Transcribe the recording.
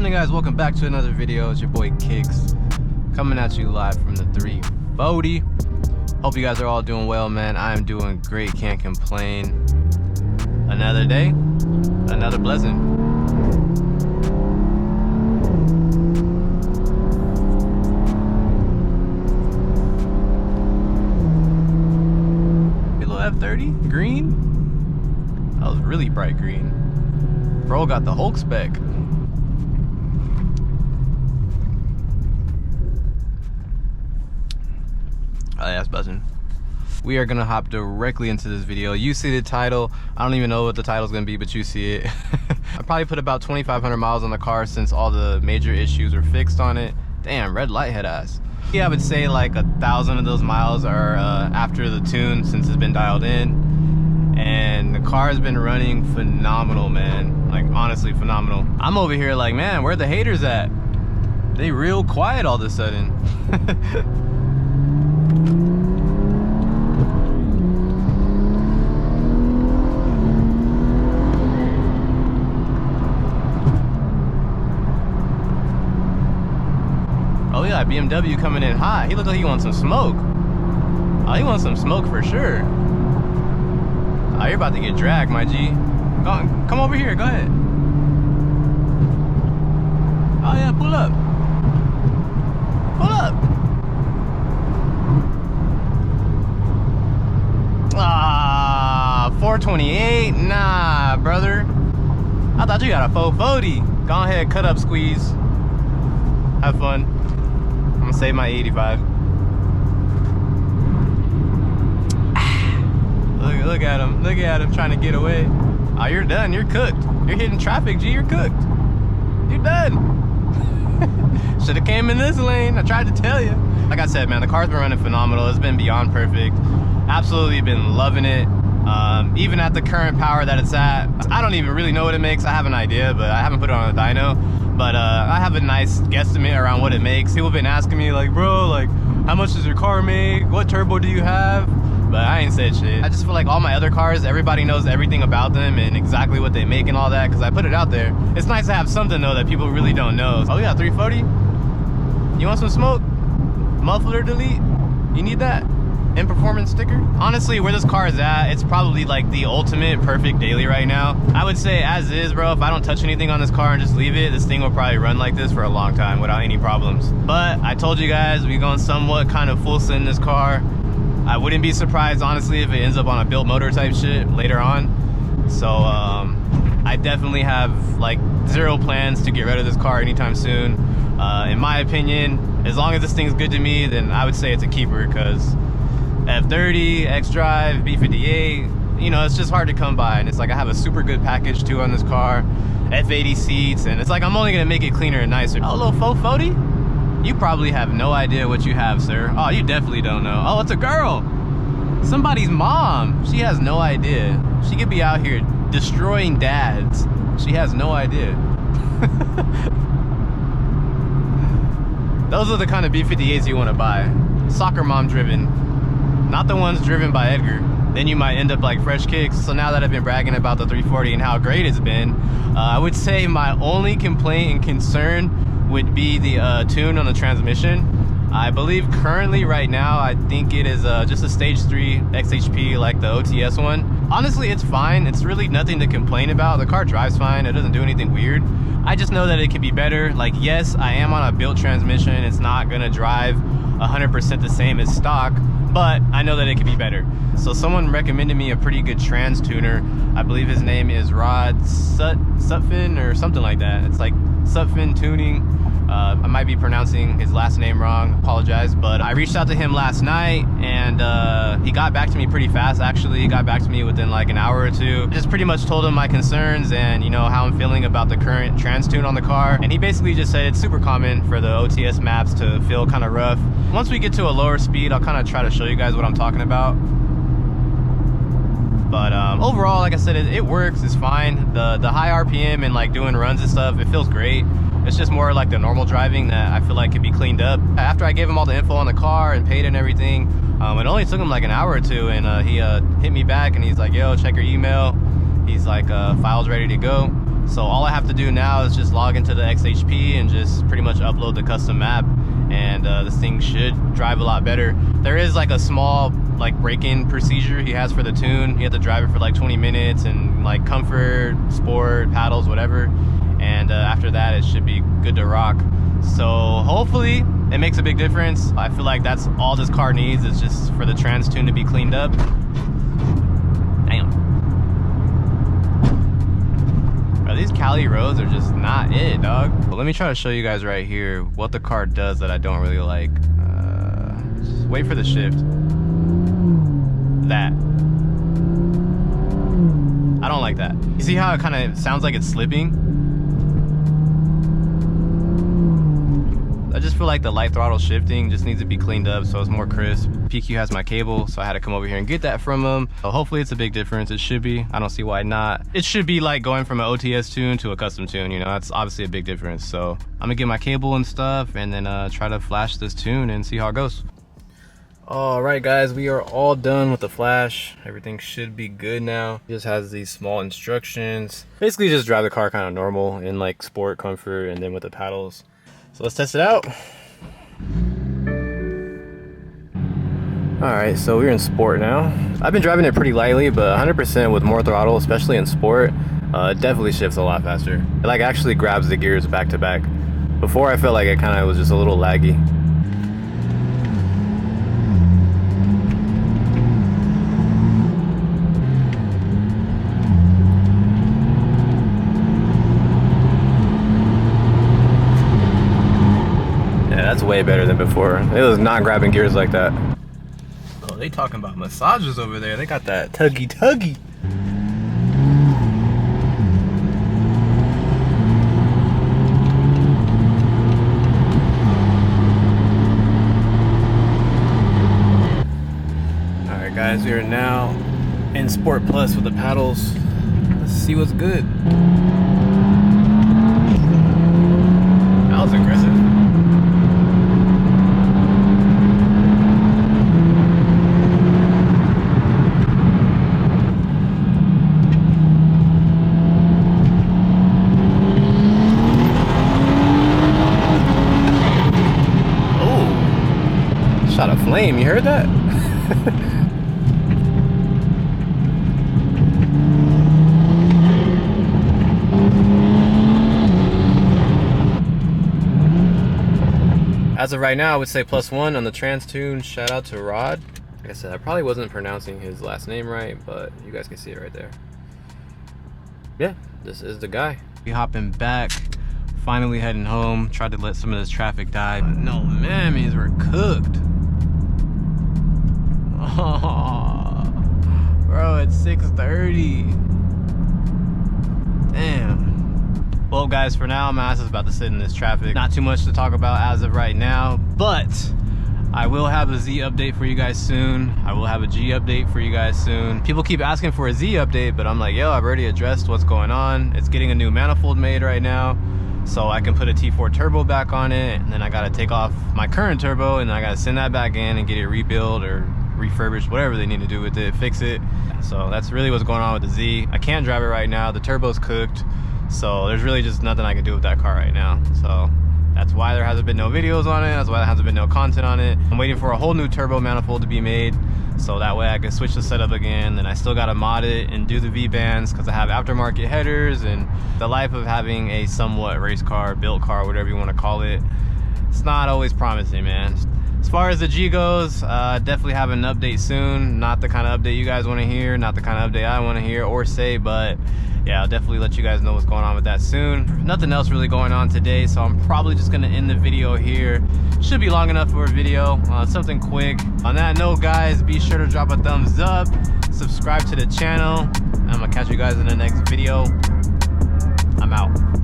happening, guys? Welcome back to another video. It's your boy Kicks coming at you live from the 340. Hope you guys are all doing well, man. I am doing great, can't complain. Another day, another blessing. Little F30 green. That was really bright green. Bro got the Hulk spec. Oh, yeah, that's buzzing. We are gonna hop directly into this video. You see the title. I don't even know what the title's gonna be, but you see it. I probably put about 2,500 miles on the car since all the major issues were fixed on it. Damn, red light head ass. Yeah, I would say like 1,000 of those miles are after the tune since it's been dialed in. And the car has been running phenomenal, man. Like, honestly, phenomenal. I'm over here like, man, where the haters at? They real quiet all of a sudden. Oh yeah, BMW coming in hot. He looks like he wants some smoke. Oh, he wants some smoke for sure. Oh, you're about to get dragged, my G. Go on, come over here, go ahead. Oh yeah, pull up. Pull up. Ah, 428? Nah, brother. I thought you got a 440. Go ahead, cut up, squeeze. Have fun. I'm gonna save my 85. Look at him. Look at him trying to get away. Oh, you're done. You're cooked. You're hitting traffic, G. You're cooked. You're done. Should have came in this lane. I tried to tell you. Like I said, man, the car's been running phenomenal. It's been beyond perfect. Absolutely been loving it. Even at the current power that it's at, I don't even really know what it makes. I have an idea, but I haven't put it on a dyno. But I have a nice guesstimate around what it makes. People have been asking me like, bro, like, how much does your car make? What turbo do you have? But I ain't said shit. I just feel like all my other cars, everybody knows everything about them and exactly what they make and all that, because I put it out there. It's nice to have something though that people really don't know. Oh yeah, 340? You want some smoke? Muffler delete? You need that? In performance sticker? Honestly, where this car is at, it's probably like the ultimate perfect daily right now. I would say as is, bro, if I don't touch anything on this car and just leave it, this thing will probably run like this for a long time without any problems. But I told you guys, we're going somewhat kind of full send this car. I wouldn't be surprised, honestly, if it ends up on a built motor type shit later on. So I definitely have like zero plans to get rid of this car anytime soon. In my opinion, as long as this thing's good to me, then I would say it's a keeper, because F30, X-Drive, B58, you know, it's just hard to come by. And it's like I have a super good package too on this car, F80 seats, and it's like I'm only gonna make it cleaner and nicer. Oh, a little 440? You probably have no idea what you have, sir. Oh, you definitely don't know. Oh, it's a girl. Somebody's mom. She has no idea. She could be out here destroying dads. She has no idea. Those are the kind of B58s you want to buy. Soccer mom driven. Not the ones driven by Edgar. Then you might end up like Fresh Kicks. So now that I've been bragging about the 340 and how great it's been, I would say my only complaint and concern would be the tune on the transmission. I believe currently right now, I think it is just a stage 3 XHP like the OTS one. Honestly, it's fine. It's really nothing to complain about. The car drives fine. It doesn't do anything weird. I just know that it could be better. Like, yes, I am on a built transmission. It's not gonna drive 100% the same as stock, but I know that it could be better. So someone recommended me a pretty good trans tuner. I believe his name is Rod Sutphin or something like that. It's like Sutphin Tuning. I might be pronouncing his last name wrong, apologize, but I reached out to him last night and he got back to me pretty fast. Actually, he got back to me within like an hour or two. I just pretty much told him my concerns and, you know, how I'm feeling about the current trans tune on the car, and he basically just said it's super common for the OTS maps to feel kind of rough. Once we get to a lower speed, I'll kind of try to show you guys what I'm talking about. But overall, like I said, it works. It's fine. The high RPM and like doing runs and stuff, it feels great. It's just more like the normal driving that I feel like could be cleaned up. After I gave him all the info on the car and paid and everything, it only took him like an hour or two, and he hit me back and he's like, yo, check your email. He's like, file's ready to go. So all I have to do now is just log into the XHP and just pretty much upload the custom map, and this thing should drive a lot better. There is like a small like break-in procedure he has for the tune. You have to drive it for like 20 minutes and like comfort, sport, paddles, whatever, and after that it should be good to rock. So hopefully it makes a big difference. I feel like that's all this car needs, is just for the trans tune to be cleaned up. Damn. Bro, these Cali roads are just not it, dog. But let me try to show you guys right here what the car does that I don't really like. Just wait for the shift. That. I don't like that. You see how it kind of sounds like it's slipping? I just feel like the light throttle shifting just needs to be cleaned up so it's more crisp. PQ has my cable, so I had to come over here and get that from him. So hopefully it's a big difference. It should be. I don't see why not. It should be like going from an OTS tune to a custom tune, you know, that's obviously a big difference. So I'm gonna get my cable and stuff and then try to flash this tune and see how it goes. All right, guys, we are all done with the flash. Everything should be good now. It just has these small instructions. Basically just drive the car kind of normal in like sport, comfort, and then with the paddles. So let's test it out. All right, so we're in sport now. I've been driving it pretty lightly, but 100% with more throttle, especially in sport, it definitely shifts a lot faster. It like actually grabs the gears back to back. Before I felt like it kind of was just a little laggy. That's way better than before. It was not grabbing gears like that. Oh, they talking about massages over there. They got that tuggy tuggy. All right, guys, we are now in Sport Plus with the paddles. Let's see what's good. That was aggressive. Shot a flame, you heard that? As of right now, I would say +1 on the trans tune. Shout out to Rod. Like I said, I probably wasn't pronouncing his last name right, but you guys can see it right there. Yeah, this is the guy. We hopping back. Finally heading home. Tried to let some of this traffic die, but no mammies, we're cooked. Oh, bro, it's 6:30. Damn. Well, guys, for now, my ass is about to sit in this traffic. Not too much to talk about as of right now, but I will have a Z update for you guys soon. I will have a G update for you guys soon. People keep asking for a Z update, but I'm like, yo, I've already addressed what's going on. It's getting a new manifold made right now, so I can put a T4 turbo back on it, and then I gotta take off my current turbo, and I gotta send that back in and get it rebuilt or refurbished, whatever they need to do with it, fix it. So that's really what's going on with the Z. I can't drive it right now. The turbo's cooked, so there's really just nothing I can do with that car right now. So that's why there hasn't been no videos on it. That's why there hasn't been no content on it. I'm waiting for a whole new turbo manifold to be made, so that way I can switch the setup again. Then I still gotta mod it and do the V-bands because I have aftermarket headers, and the life of having a somewhat race car, built car, whatever you want to call it, it's not always promising, man. As far as the G goes, definitely have an update soon. Not the kind of update you guys want to hear, not the kind of update I want to hear or say, but yeah, I'll definitely let you guys know what's going on with that soon. Nothing else really going on today, so I'm probably just gonna end the video here. Should be long enough for a video, something quick. On that note, guys, be sure to drop a thumbs up, subscribe to the channel. I'm gonna catch you guys in the next video. I'm out.